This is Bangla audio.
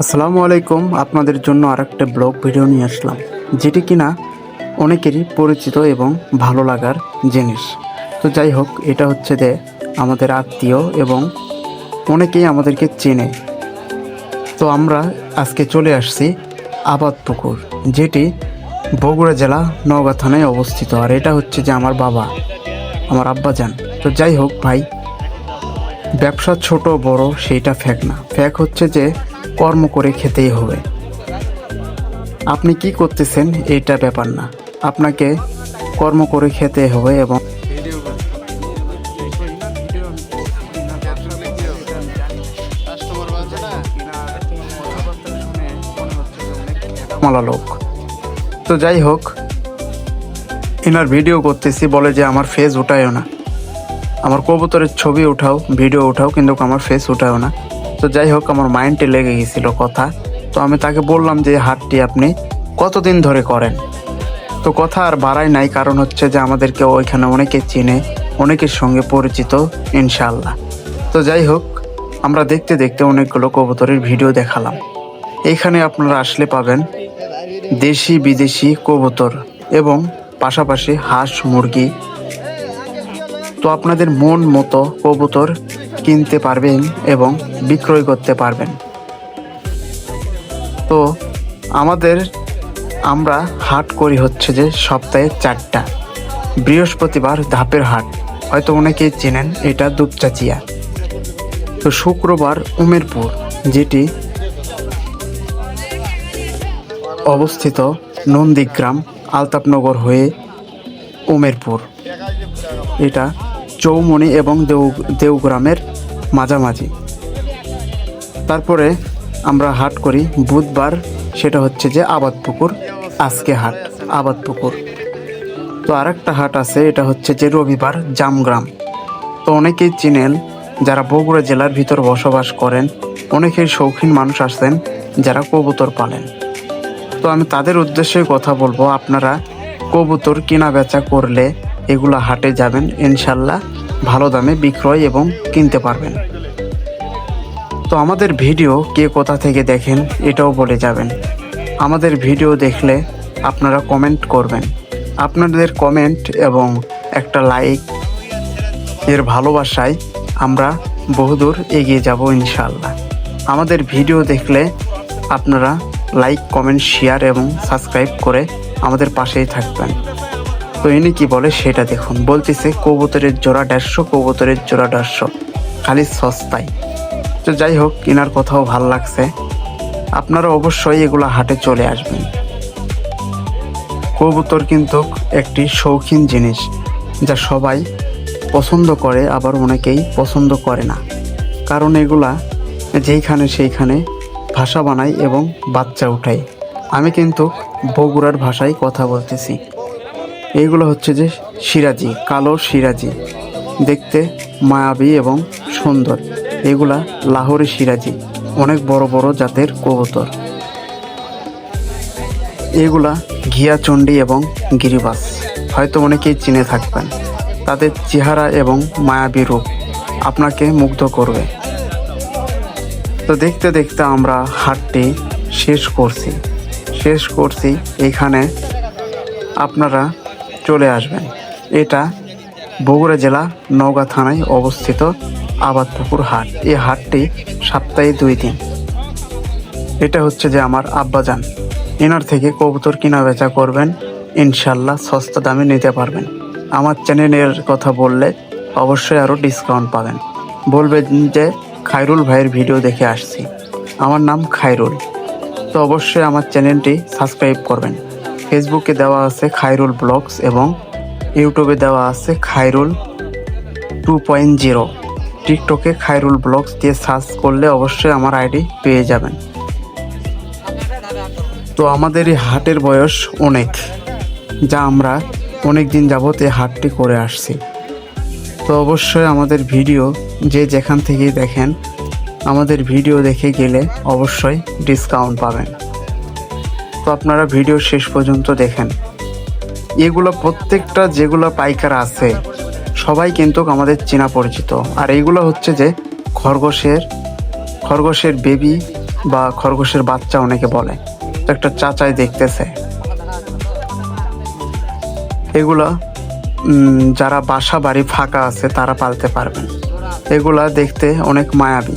আসসালামু আলাইকুম। আপনাদের জন্য আরেকটা ব্লগ ভিডিও নিয়ে আসলাম, যেটি কিনা অনেকেরই পরিচিত এবং ভালো লাগার জিনিস। তো যাই হোক, এটা হচ্ছে যে আমাদের আত্মীয় এবং অনেকেই আমাদেরকে চেনে। তো আমরা আজকে চলে আসছি আবাদপুকুর, যেটি বগুড়া জেলা নওগাঁ থানায় অবস্থিত। আর এটা হচ্ছে যে আমার বাবা, আমার আব্বাজান। তো যাই হোক ভাই, ব্যবসা ছোট বড় সেইটা ফ্যাক না, ফ্যাক হচ্ছে যে কর্ম করে খেতেই হবে। আপনি কি করতেছেন এইটা ব্যাপার না, আপনাকে কর্ম করে খেতে হবে। এবং মালা লোক। তো যাই হোক, এনার ভিডিও করতেছি, বলে যে আমার ফেস উঠায়ও না, আমার কবুতরের ছবি উঠাও, ভিডিও উঠাও, কিন্তু আমার ফেস উঠায়ও না। তো যাই হোক, আমার মাইন্ডে লেগে গেছিল কথা। তো আমি তাকে বললাম যে হাটটি আপনি কতদিন ধরে করেন। তো কথা আর বাড়াই নাই, কারণ হচ্ছে যে আমাদেরকে ওইখানে অনেকে চিনে, অনেকের সঙ্গে পরিচিত ইনশাআল্লাহ। তো যাই হোক, আমরা দেখতে দেখতে অনেকগুলো কবুতরের ভিডিও দেখালাম। এইখানে আপনারা আসলে পাবেন দেশি বিদেশি কবুতর এবং পাশাপাশি হাঁস মুরগি। তো আপনাদের মন মতো কবুতর কিনতে পারবেন এবং বিক্রয় করতে পারবেন। তো আমরা হাট করি হচ্ছে যে সপ্তাহে 4টা। বৃহস্পতিবার ধাপের হাট, হয়তো অনেকেই চেনেন, এটা দুপচাচিয়া। তো শুক্রবার উমেরপুর, যেটি অবস্থিত নন্দীগ্রাম আলতাপনগর হয়ে উমেরপুর, এটা চৌমনি এবং দেওগ্রামের মাঝামাঝি। তারপরে আমরা হাট করি বুধবার, সেটা হচ্ছে যে আবাদপুকুর, আজকে হাট আবাদপুকুর। তো আরেকটা হাট আছে, এটা হচ্ছে যে রবিবার জামগ্রাম। তো অনেকেই চিনেন যারা বগুড়া জেলার ভিতর বসবাস করেন, অনেকেই শৌখিন মানুষ আছেন যারা কবুতর পালেন। তো আমি তাদের উদ্দেশ্যে কথা বলবো, আপনারা কবুতর কেনা বেচা করলে এগুলা হাটে যাবেন, ইনশাল্লাহ ভালো দামে বিক্রয় এবং কিনতে পারবেন। তো আমাদের ভিডিও কে কোথা থেকে দেখেন এটাও বলে যাবেন। আমাদের ভিডিও দেখলে আপনারা কমেন্ট করবেন। আপনাদের কমেন্ট এবং একটা লাইক এর ভালোবাসায় আমরা বহুদূর এগিয়ে যাব ইনশাআল্লাহ। আমাদের ভিডিও দেখলে আপনারা লাইক, কমেন্ট, শেয়ার এবং সাবস্ক্রাইব করে আমাদের পাশেই থাকবেন। তো ইনি কি বলে সেটা দেখুন। বলতেছে কবুতরের জোড়া 150, কবুতরের জোড়া 150, খালি সস্তায়। তো যাই হোক, ইনার কথাও ভালো লাগছে। আপনারা অবশ্যই এগুলো হাটে চলে আসবেন। কবুতর কিন্তু একটি শৌখিন জিনিস, যা সবাই পছন্দ করে, আবার অনেকেই পছন্দ করে না, কারণ এগুলা যেইখানে সেইখানে ভাষা বানায় এবং বাচ্চা উঠায়। আমি কিন্তু বগুড়ার ভাষায় কথা বলতেছি। এইগুলো হচ্ছে যে সিরাজি, কালো সিরাজি, দেখতে মায়াবী এবং সুন্দর। এগুলা লাহোরি সিরাজি, অনেক বড় বড় জাতের কবুতর। এগুলা ঘিয়াচণ্ডী এবং গিরিবাস, হয়তো অনেকেই চিনে থাকবেন। তাদের চেহারা এবং মায়াবী রূপ আপনাকে মুগ্ধ করবে। তো দেখতে দেখতে আমরা হাটটি শেষ করছি। এখানে আপনারা চলে আসবেন। এটা বগুড়া জেলা নওগাঁ থানায় অবস্থিত আবাদপুকুর হাট। এই হাটটি সপ্তাহে 2 দিন। এটা হচ্ছে যে আমার আব্বাজান, এনার থেকে কবুতর কিনা বেচা করবেন, ইনশাল্লাহ সস্তা দামে নিতে পারবেন। আমার চ্যানেলের কথা বললে অবশ্যই আরও ডিসকাউন্ট পাবেন। বলবেন যে খায়রুল ভাইয়ের ভিডিও দেখে আসছি, আমার নাম খায়রুল। তো অবশ্যই আমার চ্যানেলটি সাবস্ক্রাইব করবেন। ফেসবুকে দেওয়া আছে খায়রুল ব্লগস এবং ইউটিউবে দেওয়া আছে খায়রুল 2.0। টিকটকে খায়রুল ব্লগস দিয়ে সার্চ করলে অবশ্যই আমার আইডি পেয়ে যাবেন। তো আমাদের এই হাটের বয়স অনেক, যা আমরা অনেক দিন যাবত এই হাটটি করে আসছি। তো অবশ্যই আমাদের ভিডিও যে যেখান থেকেই দেখেন, আমাদের ভিডিও দেখে গেলে অবশ্যই ডিসকাউন্ট পাবেন। তো আপনারা ভিডিও শেষ পর্যন্ত দেখেন। এগুলো প্রত্যেকটা যেগুলো পাইকার আছে সবাই কিন্তু আমাদের চেনা পরিচিত। আর এইগুলো হচ্ছে যে খরগোশের বেবি বা খরগোশের বাচ্চা অনেকে বলে। তো একটা চাচাই দেখতেছে এগুলা। যারা বাসা বাড়ি ফাঁকা আছে তারা পালতে পারবেন। এগুলা দেখতে অনেক মায়াবী।